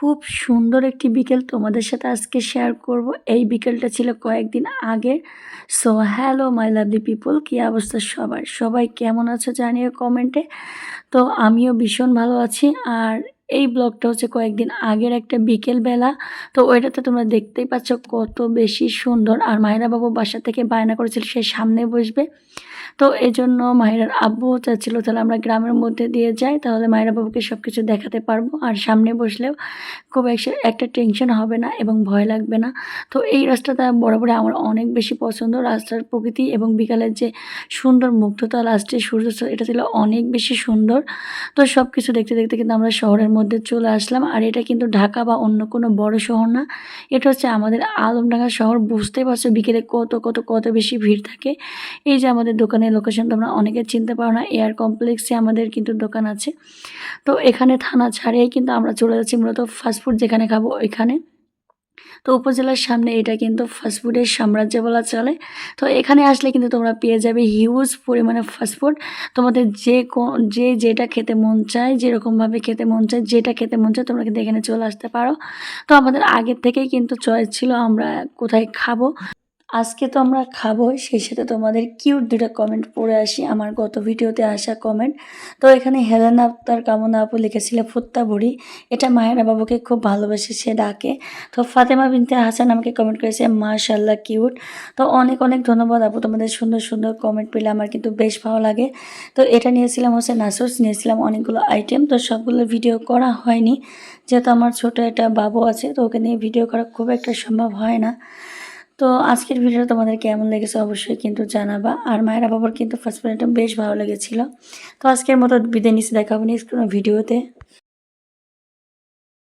খুব সুন্দর একটি বিকেল তোমাদের সাথে আজকে শেয়ার করব। এই বিকেলটা ছিল কয়েকদিন আগের। So hello my lovely people, কী অবস্থা সবার? সবাই কেমন আছো জানিও কমেন্টে। তো আমিও ভীষণ ভালো আছি। আর এই ব্লগটা হচ্ছে কয়েকদিন আগের একটা বিকেলবেলা। তো ওইটাতে তোমরা দেখতেই পাচ্ছ কত বেশি সুন্দর। আর মাহিরা বাবু বাসা থেকে বায়না করেছিল সে সামনে বসবে। তো এজন্য মাহিরার আব্বুও চাচ্ছিল তাহলে আমরা গ্রামের মধ্যে দিয়ে যাই, তাহলে মাহিরা বাবুকে সব কিছু দেখাতে পারবো আর সামনে বসলেও খুব একটা টেনশন হবে না এবং ভয় লাগবে না। তো এই রাস্তাটা বরাবরই আমার অনেক বেশি পছন্দ। রাস্তার প্রকৃতি এবং বিকালের যে সুন্দর মুগ্ধতা, লাস্টে সূর্যাস্ত, এটা ছিল অনেক বেশি সুন্দর। তো সব কিছু দেখতে দেখতে কিন্তু আমরা শহরের মধ্যে চলে আসলাম। আর এটা কিন্তু ঢাকা বা অন্য কোনো বড় শহর না, এটা হচ্ছে আমাদের আলমডাঙ্গা শহর। বুঝতেই পারছো বিকেলে কত কত কত বেশি ভিড় থাকে। এই যে আমাদের দোকানের লোকেশন তোমরা অনেকে চিনতে পারো না, এয়ার কমপ্লেক্সে আমাদের কিন্তু দোকান আছে। তো এখানে থানা ছাড়িয়েই কিন্তু আমরা চলে যাচ্ছি মূলত ফাস্টফুড যেখানে খাবো ওইখানে। তো উপজেলার সামনে এটা কিন্তু ফাস্টফুডের সাম্রাজ্য বলা চলে। তো এখানে আসলে কিন্তু তোমরা পেয়ে যাবে হিউজ পরিমাণে ফাস্টফুড। তোমাদের যে যেটা খেতে মন চায়, যেরকমভাবে খেতে মন চায়, যেটা খেতে মন চায় তোমরা কিন্তু এখানে চলে আসতে পারো। তো আমাদের আগের থেকেই কিন্তু চয়েস ছিল আমরা কোথায় খাবো। আজকে তো আমরা খাবোই, সেই সাথে তোমাদের কিউট দুটো কমেন্ট পড়ে আসি, আমার গত ভিডিওতে আসা কমেন্ট। তো এখানে হেলেনা আক্তার কামনা আপু লিখেছিল ফুত্তা বুড়ি, এটা মায়েরা বাবুকে খুব ভালোবাসে সে ডাকে। তো ফাতেমা বিনতে হাসান আমাকে কমেন্ট করেছে মাশাল্লাহ কিউট। তো অনেক অনেক ধন্যবাদ আপু, তোমাদের সুন্দর সুন্দর কমেন্ট পেলে আমার কিন্তু বেশ ভালো লাগে। তো এটা নিয়েছিলাম হচ্ছে নাসুস, নিয়েছিলাম অনেকগুলো আইটেম। তো সবগুলো ভিডিও করা হয়নি যেহেতু আমার ছোট একটা বাবু আছে, তো ওকে নিয়ে ভিডিও করা খুব একটা সম্ভব হয় না। তো আজকের ভিডিওটা তোমাদের কেমন লেগেছে অবশ্যই কিন্তু জানাবা। আর মায়েরা বাবার কিন্তু ফার্স্ট বেশ ভালো লেগেছিল। তো আজকের মতো বিদায় নিচ্ছি, দেখা হবে নেক্সট কোনো ভিডিওতে।